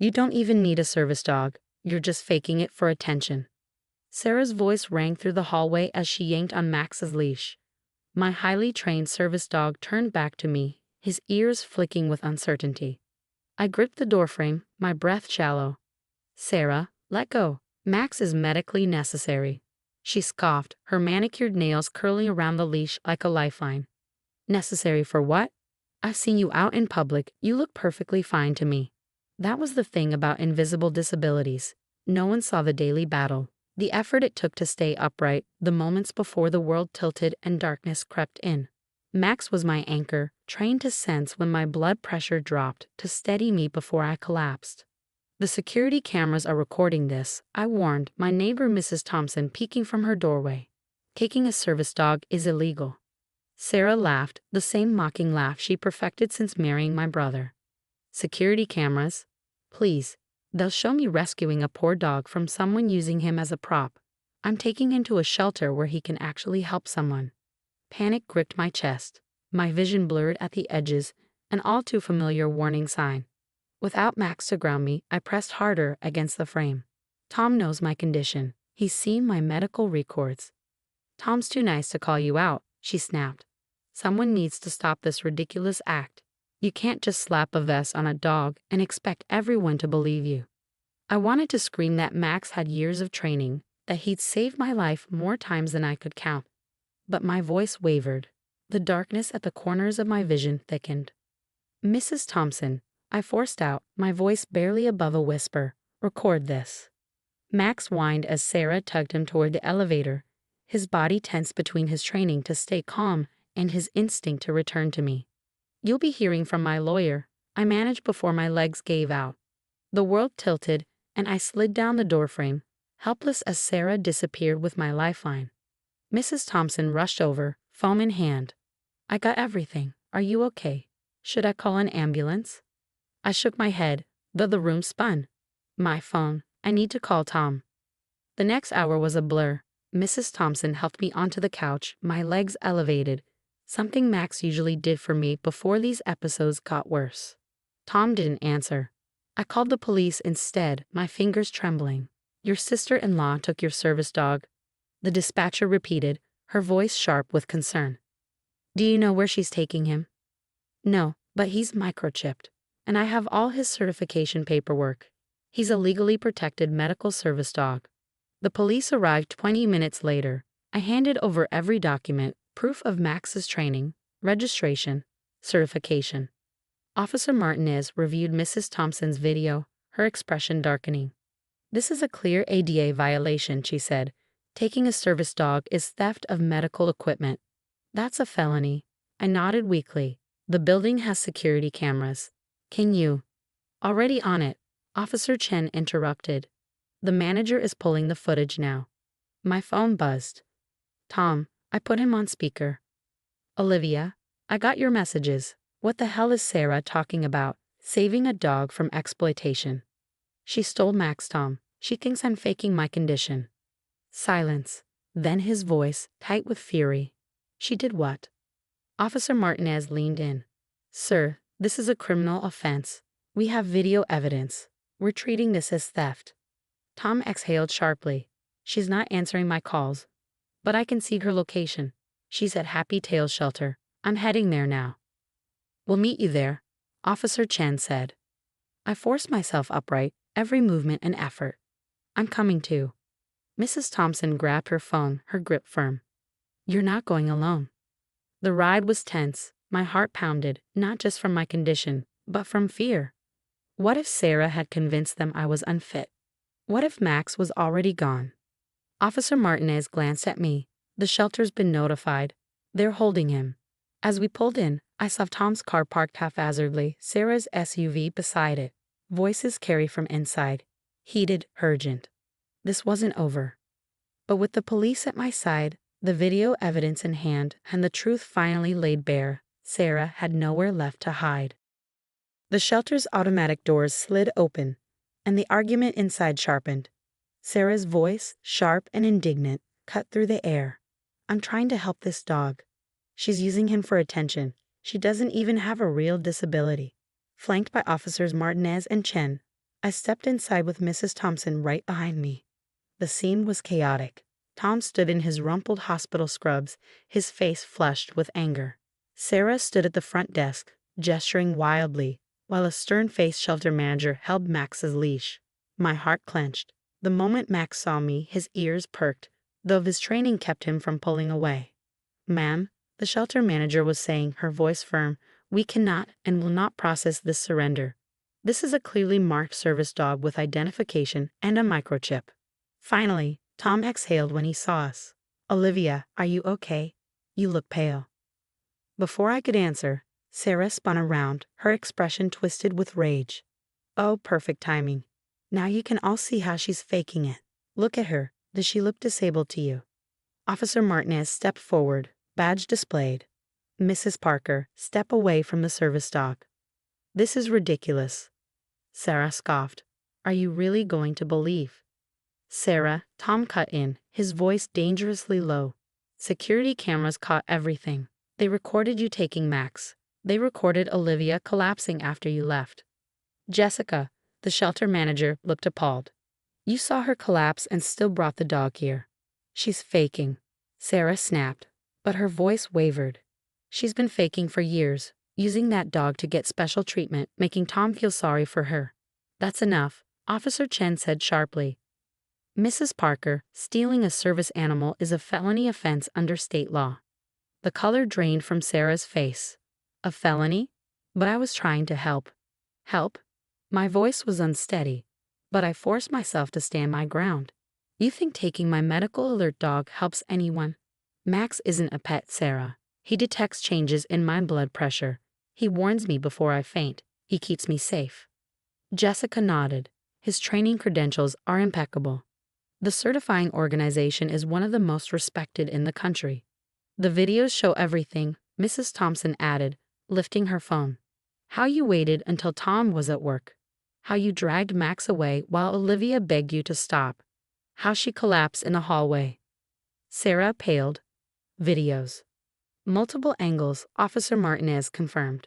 You don't even need a service dog. You're just faking it for attention. Sarah's voice rang through the hallway as she yanked on Max's leash. My highly trained service dog turned back to me, his ears flicking with uncertainty. I gripped the doorframe, my breath shallow. Sarah, let go. Max is medically necessary. She scoffed, her manicured nails curling around the leash like a lifeline. Necessary for what? I've seen you out in public. You look perfectly fine to me. That was the thing about invisible disabilities. No one saw the daily battle, the effort it took to stay upright, the moments before the world tilted and darkness crept in. Max was my anchor, trained to sense when my blood pressure dropped, to steady me before I collapsed. The security cameras are recording this, I warned my neighbor Mrs. Thompson peeking from her doorway. Taking a service dog is illegal. Sarah laughed, the same mocking laugh she perfected since marrying my brother. Security cameras? Please. They'll show me rescuing a poor dog from someone using him as a prop. I'm taking him to a shelter where he can actually help someone. Panic gripped my chest. My vision blurred at the edges, an all too familiar warning sign. Without Max to ground me, I pressed harder against the frame. Tom knows my condition. He's seen my medical records. Tom's too nice to call you out, she snapped. Someone needs to stop this ridiculous act. You can't just slap a vest on a dog and expect everyone to believe you. I wanted to scream that Max had years of training, that he'd saved my life more times than I could count. But my voice wavered. The darkness at the corners of my vision thickened. Mrs. Thompson, I forced out, my voice barely above a whisper, record this. Max whined as Sarah tugged him toward the elevator, his body tense between his training to stay calm and his instinct to return to me. You'll be hearing from my lawyer, I managed before my legs gave out. The world tilted, and I slid down the doorframe, helpless as Sarah disappeared with my lifeline. Mrs. Thompson rushed over, foam in hand. I got everything. Are you okay? Should I call an ambulance? I shook my head, though the room spun. My phone. I need to call Tom. The next hour was a blur. Mrs. Thompson helped me onto the couch, my legs elevated, something Max usually did for me before these episodes got worse. Tom didn't answer. I called the police instead, my fingers trembling. Your sister-in-law took your service dog. The dispatcher repeated, her voice sharp with concern. Do you know where she's taking him? No, but he's microchipped, and I have all his certification paperwork. He's a legally protected medical service dog. The police arrived 20 minutes later. I handed over every document, proof of Max's training, registration, certification. Officer Martinez reviewed Mrs. Thompson's video, her expression darkening. This is a clear ADA violation, she said. Taking a service dog is theft of medical equipment. That's a felony. I nodded weakly. The building has security cameras. Can you? Already on it. Officer Chen interrupted. The manager is pulling the footage now. My phone buzzed. Tom, I put him on speaker. Olivia, I got your messages. What the hell is Sarah talking about? Saving a dog from exploitation. She stole Max, Tom. She thinks I'm faking my condition. Silence. Then his voice, tight with fury. She did what? Officer Martinez leaned in. Sir, this is a criminal offense. We have video evidence. We're treating this as theft. Tom exhaled sharply. She's not answering my calls. But I can see her location. She's at Happy Tails Shelter. I'm heading there now. We'll meet you there, Officer Chen said. I forced myself upright, every movement an effort. I'm coming too. Mrs. Thompson grabbed her phone, her grip firm. You're not going alone. The ride was tense. My heart pounded, not just from my condition, but from fear. What if Sarah had convinced them I was unfit? What if Max was already gone? Officer Martinez glanced at me. The shelter's been notified. They're holding him. As we pulled in, I saw Tom's car parked haphazardly, Sarah's SUV beside it. Voices carried from inside. Heated, urgent. This wasn't over. But with the police at my side, the video evidence in hand, and the truth finally laid bare, Sarah had nowhere left to hide. The shelter's automatic doors slid open, and the argument inside sharpened. Sarah's voice, sharp and indignant, cut through the air. I'm trying to help this dog. She's using him for attention. She doesn't even have a real disability. Flanked by Officers Martinez and Chen, I stepped inside with Mrs. Thompson right behind me. The scene was chaotic. Tom stood in his rumpled hospital scrubs, his face flushed with anger. Sarah stood at the front desk, gesturing wildly, while a stern-faced shelter manager held Max's leash. My heart clenched. The moment Max saw me, his ears perked, though his training kept him from pulling away. "Ma'am," the shelter manager was saying, her voice firm, "we cannot and will not process this surrender. This is a clearly marked service dog with identification and a microchip." Finally, Tom exhaled when he saw us. "Olivia, are you okay? You look pale." Before I could answer, Sarah spun around, her expression twisted with rage. "Oh, perfect timing. Now you can all see how she's faking it. Look at her. Does she look disabled to you?" Officer Martinez stepped forward, badge displayed. "Mrs. Parker, step away from the service dog." "This is ridiculous." Sarah scoffed. "Are you really going to believe?" "Sarah," Tom cut in, his voice dangerously low. "Security cameras caught everything. They recorded you taking Max. They recorded Olivia collapsing after you left." Jessica, the shelter manager, looked appalled. "You saw her collapse and still brought the dog here." "She's faking," Sarah snapped, but her voice wavered. "She's been faking for years, using that dog to get special treatment, making Tom feel sorry for her." "That's enough," Officer Chen said sharply. "Mrs. Parker, stealing a service animal is a felony offense under state law." The color drained from Sarah's face. "A felony? But I was trying to help." "Help?" My voice was unsteady, but I forced myself to stand my ground. "You think taking my medical alert dog helps anyone?" "Max isn't a pet, Sarah. He detects changes in my blood pressure. He warns me before I faint. He keeps me safe." Jessica nodded. "His training credentials are impeccable. The certifying organization is one of the most respected in the country." "The videos show everything," Mrs. Thompson added, lifting her phone. "How you waited until Tom was at work. How you dragged Max away while Olivia begged you to stop. How she collapsed in the hallway." Sarah paled. "Videos. Multiple angles," Officer Martinez confirmed.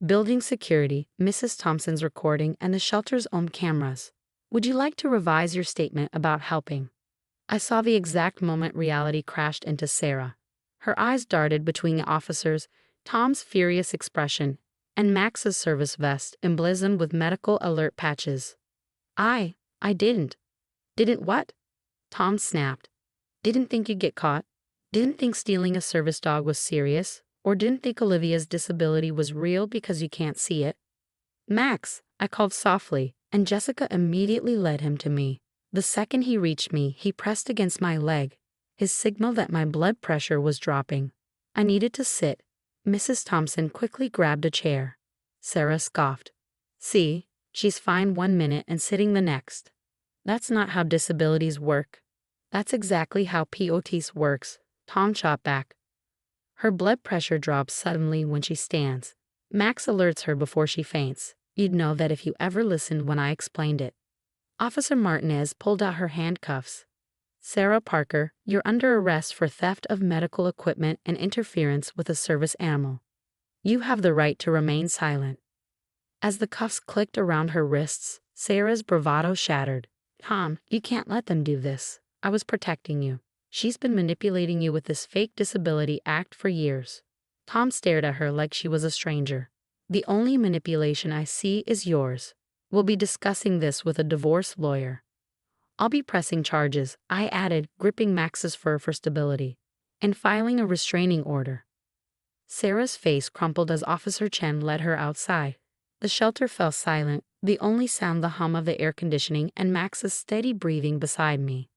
"Building security, Mrs. Thompson's recording, and the shelter's own cameras. Would you like to revise your statement about helping?" I saw the exact moment reality crashed into Sarah. Her eyes darted between the officers, Tom's furious expression, and Max's service vest emblazoned with medical alert patches. I didn't." "Didn't what?" Tom snapped. "Didn't think you'd get caught? Didn't think stealing a service dog was serious? Or didn't think Olivia's disability was real because you can't see it?" "Max," I called softly, and Jessica immediately led him to me. The second he reached me, he pressed against my leg, his signal that my blood pressure was dropping. I needed to sit. Mrs. Thompson quickly grabbed a chair. Sarah scoffed. "See, she's fine 1 minute and sitting the next. That's not how disabilities work." "That's exactly how POTS works," Tom shot back. "Her blood pressure drops suddenly when she stands. Max alerts her before she faints. You'd know that if you ever listened when I explained it." Officer Martinez pulled out her handcuffs. "Sarah Parker, you're under arrest for theft of medical equipment and interference with a service animal. You have the right to remain silent." As the cuffs clicked around her wrists, Sarah's bravado shattered. "Tom, you can't let them do this. I was protecting you. She's been manipulating you with this fake disability act for years." Tom stared at her like she was a stranger. "The only manipulation I see is yours. We'll be discussing this with a divorce lawyer." "I'll be pressing charges," I added, gripping Max's fur for stability, "and filing a restraining order." Sarah's face crumpled as Officer Chen led her outside. The shelter fell silent, the only sound the hum of the air conditioning and Max's steady breathing beside me.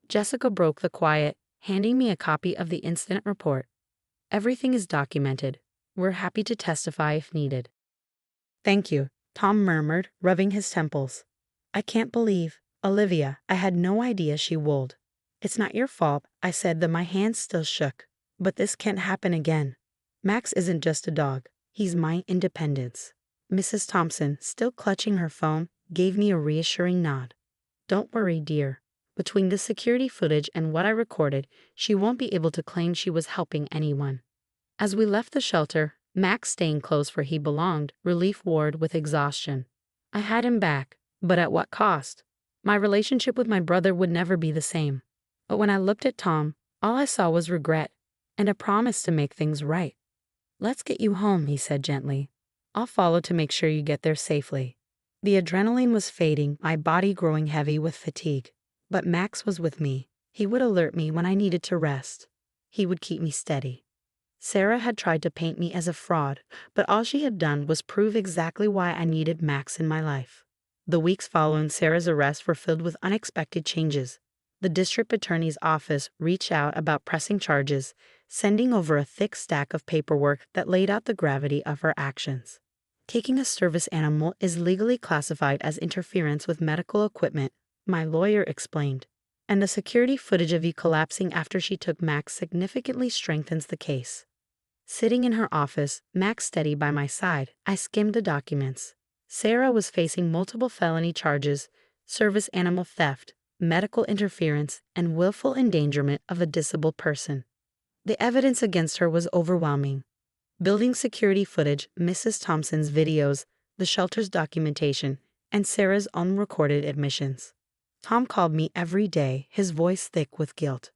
Jessica broke the quiet, handing me a copy of the incident report. "Everything is documented. We're happy to testify if needed." "Thank you," Tom murmured, rubbing his temples. "I can't believe, Olivia, I had no idea she would." "It's not your fault," I said, though my hands still shook. "But this can't happen again. Max isn't just a dog. He's my independence." Mrs. Thompson, still clutching her phone, gave me a reassuring nod. "Don't worry, dear. Between the security footage and what I recorded, she won't be able to claim she was helping anyone." As we left the shelter, Max staying close where he belonged, relief ward with exhaustion. I had him back, But at what cost? My relationship with my brother would never be the same. But when I looked at Tom, all I saw was regret and a promise to make things right. "Let's get you home," he said gently. "I'll follow to make sure you get there safely." The adrenaline was fading, my body growing heavy with fatigue. But Max was with me. He would alert me when I needed to rest. He would keep me steady. Sarah had tried to paint me as a fraud, but all she had done was prove exactly why I needed Max in my life. The weeks following Sarah's arrest were filled with unexpected changes. The district attorney's office reached out about pressing charges, sending over a thick stack of paperwork that laid out the gravity of her actions. Taking a service animal is legally classified as interference with medical equipment, my lawyer explained, and the security footage of you collapsing after she took Max significantly strengthens the case. Sitting in her office, Max steady by my side, I skimmed the documents. Sarah was facing multiple felony charges, service animal theft, medical interference, and willful endangerment of a disabled person. The evidence against her was overwhelming. Building security footage, Mrs. Thompson's videos, the shelter's documentation, and Sarah's unrecorded admissions. Tom called me every day, his voice thick with guilt.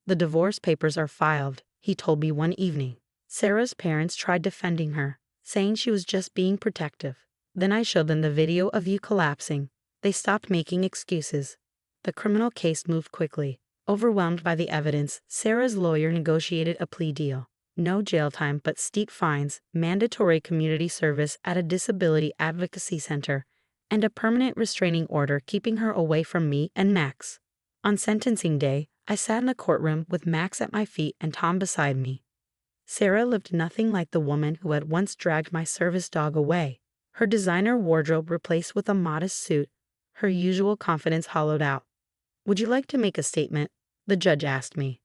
"The divorce papers are filed," he told me one evening. Sarah's parents tried defending her, saying she was just being protective. Then I showed them the video of you collapsing. They stopped making excuses. The criminal case moved quickly. Overwhelmed by the evidence, Sarah's lawyer negotiated a plea deal. No jail time but steep fines, mandatory community service at a disability advocacy center, and a permanent restraining order keeping her away from me and Max. On sentencing day, I sat in a courtroom with Max at my feet and Tom beside me. Sarah looked nothing like the woman who had once dragged my service dog away. Her designer wardrobe replaced with a modest suit, her usual confidence hollowed out. "Would you like to make a statement?" the judge asked me.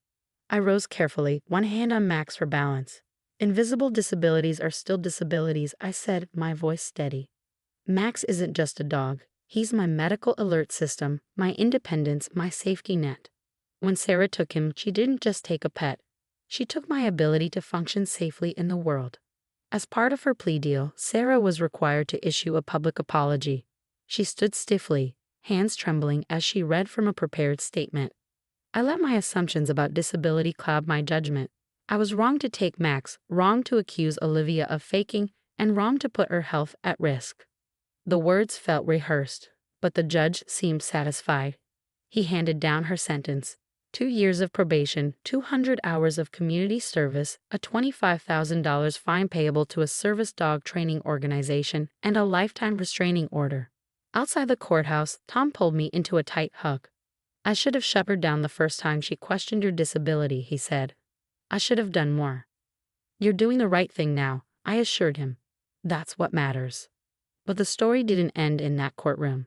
I rose carefully, one hand on Max for balance. "Invisible disabilities are still disabilities," I said, my voice steady. "Max isn't just a dog. He's my medical alert system, my independence, my safety net." When Sarah took him, she didn't just take a pet. She took my ability to function safely in the world. As part of her plea deal, Sarah was required to issue a public apology. She stood stiffly, hands trembling as she read from a prepared statement. I let my assumptions about disability cloud my judgment. I was wrong to take Max, wrong to accuse Olivia of faking, and wrong to put her health at risk. The words felt rehearsed, but the judge seemed satisfied. He handed down her sentence. 2 years of probation, 200 hours of community service, a $25,000 fine payable to a service dog training organization, and a lifetime restraining order. Outside the courthouse, Tom pulled me into a tight hug. "I should have shut her down the first time she questioned your disability," he said. "I should have done more." "You're doing the right thing now," I assured him. "That's what matters." But the story didn't end in that courtroom.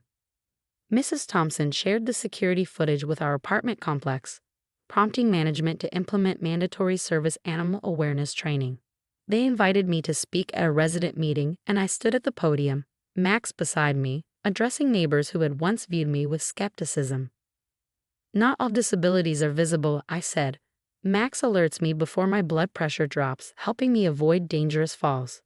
Mrs. Thompson shared the security footage with our apartment complex, prompting management to implement mandatory service animal awareness training. They invited me to speak at a resident meeting, and I stood at the podium, Max beside me, addressing neighbors who had once viewed me with skepticism. "Not all disabilities are visible," I said. "Max alerts me before my blood pressure drops, helping me avoid dangerous falls.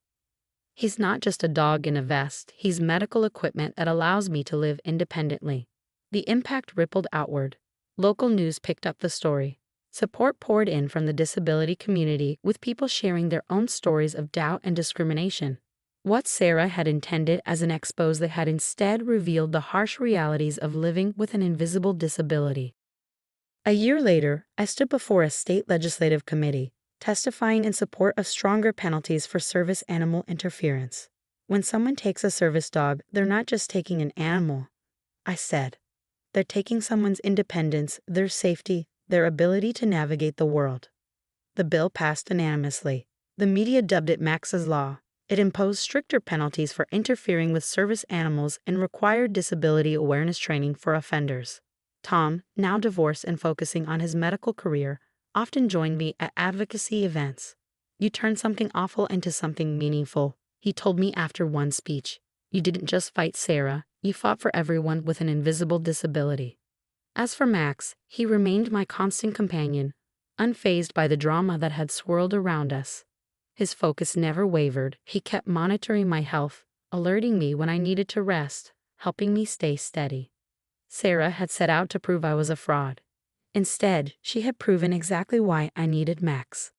He's not just a dog in a vest, he's medical equipment that allows me to live independently." The impact rippled outward. Local news picked up the story. Support poured in from the disability community, with people sharing their own stories of doubt and discrimination. What Sarah had intended as an expose had instead revealed the harsh realities of living with an invisible disability. A year later, I stood before a state legislative committee, testifying in support of stronger penalties for service animal interference. "When someone takes a service dog, they're not just taking an animal," I said. "They're taking someone's independence, their safety, their ability to navigate the world." The bill passed unanimously. The media dubbed it Max's Law. It imposed stricter penalties for interfering with service animals and required disability awareness training for offenders. Tom, now divorced and focusing on his medical career, often joined me at advocacy events. "You turned something awful into something meaningful," he told me after one speech. "You didn't just fight Sarah, you fought for everyone with an invisible disability." As for Max, he remained my constant companion, unfazed by the drama that had swirled around us. His focus never wavered. He kept monitoring my health, alerting me when I needed to rest, helping me stay steady. Sarah had set out to prove I was a fraud. Instead, she had proven exactly why I needed Max.